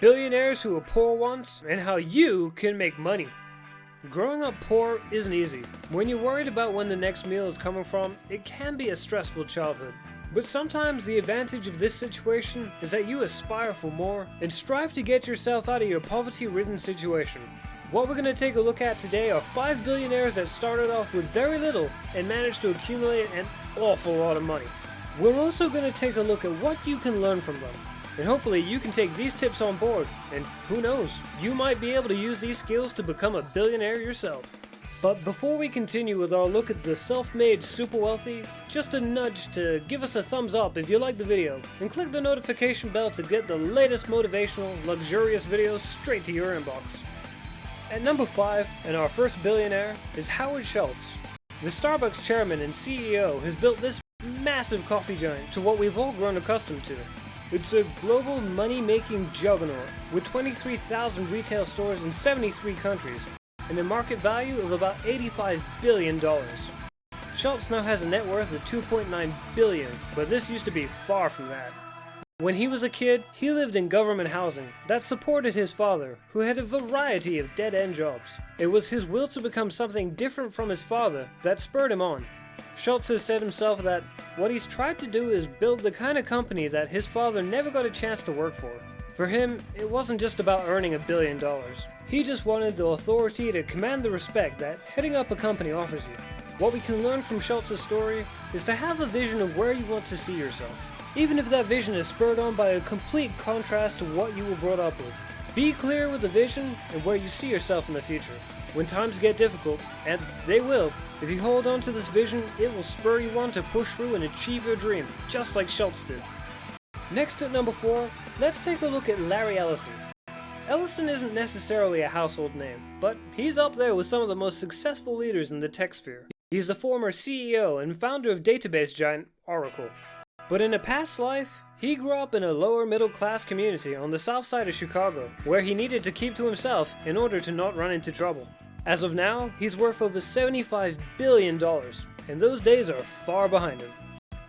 billionaires who were poor once, and how you can make money. Growing up poor isn't easy. When you're worried about when the next meal is coming from, it can be a stressful childhood. But sometimes the advantage of this situation is that you aspire for more and strive to get yourself out of your poverty-ridden situation. What we're going to take a look at today are 5 billionaires that started off with very little and managed to accumulate an awful lot of money. We're also going to take a look at what you can learn from them. And hopefully you can take these tips on board, and who knows, you might be able to use these skills to become a billionaire yourself. But before we continue with our look at the self-made super wealthy, just a nudge to give us a thumbs up if you like the video, and click the notification bell to get the latest motivational, luxurious videos straight to your inbox. At number 5, and our first billionaire, is Howard Shultz. The Starbucks chairman and CEO has built this massive coffee giant to what we've all grown accustomed to. It's a global money-making juggernaut with 23,000 retail stores in 73 countries and a market value of about $85 billion. Shultz now has a net worth of $2.9 billion, but this used to be far from that. When he was a kid, he lived in government housing that supported his father, who had a variety of dead-end jobs. It was his will to become something different from his father that spurred him on. Shultz has said himself that what he's tried to do is build the kind of company that his father never got a chance to work for. For him, it wasn't just about earning $1 billion. He just wanted the authority to command the respect that heading up a company offers you. What we can learn from Shultz's story is to have a vision of where you want to see yourself, even if that vision is spurred on by a complete contrast to what you were brought up with. Be clear with the vision and where you see yourself in the future. When times get difficult, and they will, if you hold on to this vision, it will spur you on to push through and achieve your dream, just like Shultz did. Next at number 4, let's take a look at Larry Ellison. Ellison isn't necessarily a household name, but he's up there with some of the most successful leaders in the tech sphere. He's the former CEO and founder of database giant Oracle. But in a past life, he grew up in a lower middle class community on the south side of Chicago, where he needed to keep to himself in order to not run into trouble. As of now, he's worth over $75 billion, and those days are far behind him.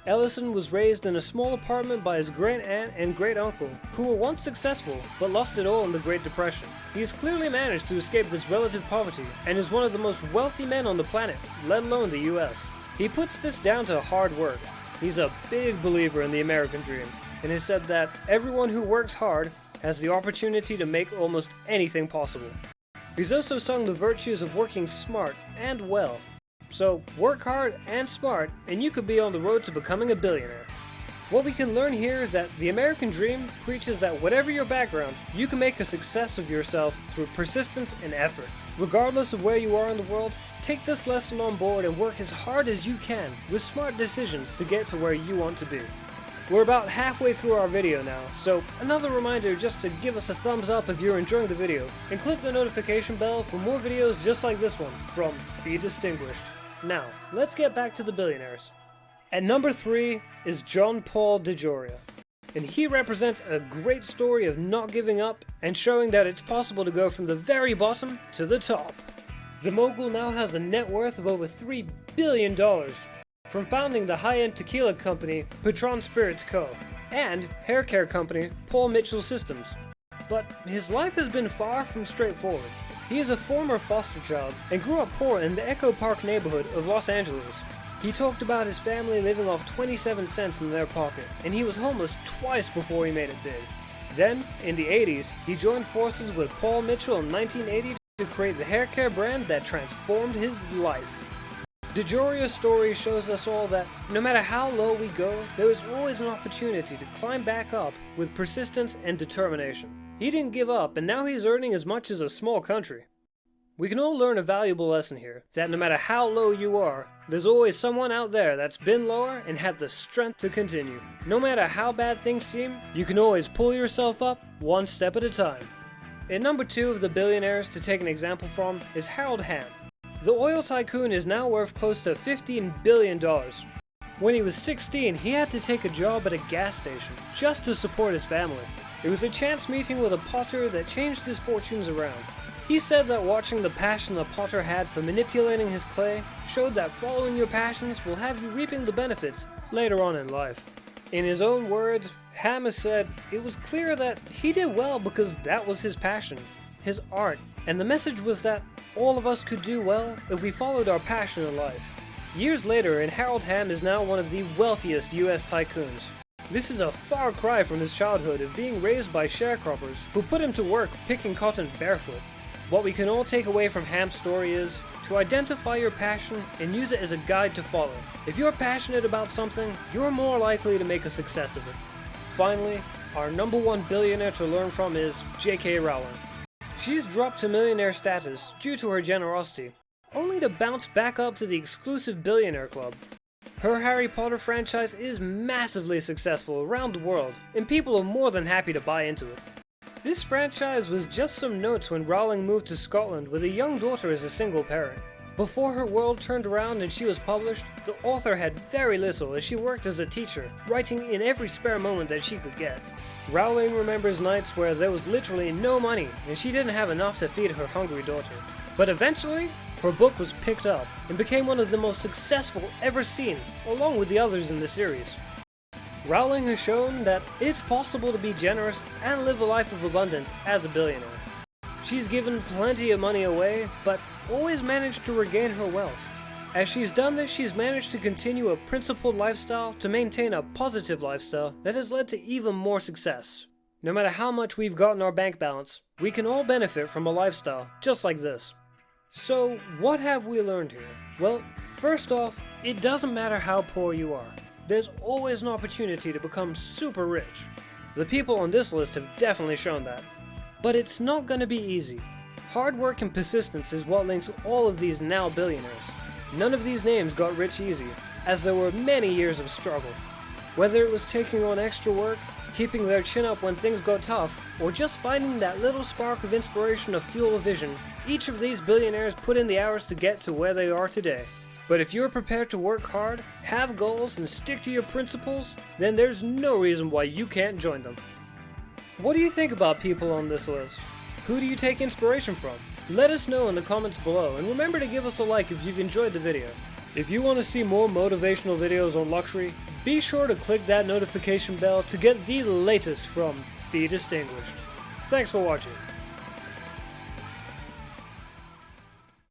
Ellison was raised in a small apartment by his great-aunt and great-uncle, who were once successful, but lost it all in the Great Depression. He has clearly managed to escape this relative poverty, and is one of the most wealthy men on the planet, let alone the US. He puts this down to hard work. He's a big believer in the American dream, and has said that everyone who works hard has the opportunity to make almost anything possible. He's also sung the virtues of working smart and well. So work hard and smart, and you could be on the road to becoming a billionaire. What we can learn here is that the American dream preaches that whatever your background, you can make a success of yourself through persistence and effort. Regardless of where you are in the world, take this lesson on board and work as hard as you can with smart decisions to get to where you want to be. We're about halfway through our video now, so another reminder just to give us a thumbs up if you're enjoying the video, and click the notification bell for more videos just like this one from Be Distinguished. Now, let's get back to the billionaires. At number 3 is Paul DeJoria, and he represents a great story of not giving up and showing that it's possible to go from the very bottom to the top. The mogul now has a net worth of over $3 billion, from founding the high-end tequila company Patron Spirits Co. and hair care company Paul Mitchell Systems. But his life has been far from straightforward. He is a former foster child and grew up poor in the Echo Park neighborhood of Los Angeles. He talked about his family living off 27 cents in their pocket, and he was homeless twice before he made it big. Then, in the 80s, he joined forces with Paul Mitchell in 1980 to create the hair care brand that transformed his life. DeJoria's story shows us all that no matter how low we go, there is always an opportunity to climb back up with persistence and determination. He didn't give up, and now he's earning as much as a small country. We can all learn a valuable lesson here, that no matter how low you are, there's always someone out there that's been lower and had the strength to continue. No matter how bad things seem, you can always pull yourself up one step at a time. At number 2 of the billionaires to take an example from is Hamm. The oil tycoon is now worth close to $15 billion. When he was 16, he had to take a job at a gas station just to support his family. It was a chance meeting with a potter that changed his fortunes around. He said that watching the passion the potter had for manipulating his clay showed that following your passions will have you reaping the benefits later on in life. In his own words, Hamm has said it was clear that he did well because that was his passion, his art, and the message was that all of us could do well if we followed our passion in life. Years later, and Harold Hamm is now one of the wealthiest US tycoons. This is a far cry from his childhood of being raised by sharecroppers who put him to work picking cotton barefoot. What we can all take away from Hamm's story is to identify your passion and use it as a guide to follow. If you're passionate about something, you're more likely to make a success of it. Finally, our number one billionaire to learn from is J.K. Rowling. She's dropped to millionaire status due to her generosity, only to bounce back up to the exclusive billionaire club. Her Harry Potter franchise is massively successful around the world, and people are more than happy to buy into it. This franchise was just some notes when Rowling moved to Scotland with a young daughter as a single parent. Before her world turned around and she was published, the author had very little as she worked as a teacher, writing in every spare moment that she could get. Rowling remembers nights where there was literally no money and she didn't have enough to feed her hungry daughter. But eventually, her book was picked up and became one of the most successful ever seen, along with the others in the series. Rowling has shown that it's possible to be generous and live a life of abundance as a billionaire. She's given plenty of money away, but always managed to regain her wealth. As she's done this, she's managed to continue a principled lifestyle to maintain a positive lifestyle that has led to even more success. No matter how much we've got in our bank balance, we can all benefit from a lifestyle just like this. So, what have we learned here? Well, first off, it doesn't matter how poor you are. There's always an opportunity to become super rich. The people on this list have definitely shown that. But it's not going to be easy. Hard work and persistence is what links all of these now billionaires. None of these names got rich easy, as there were many years of struggle. Whether it was taking on extra work, keeping their chin up when things got tough, or just finding that little spark of inspiration to fuel a vision, each of these billionaires put in the hours to get to where they are today. But if you're prepared to work hard, have goals, and stick to your principles, then there's no reason why you can't join them. What do you think about people on this list? Who do you take inspiration from? Let us know in the comments below, and remember to give us a like if you've enjoyed the video. If you want to see more motivational videos on luxury, be sure to click that notification bell to get the latest from The Distinguished. Thanks for watching.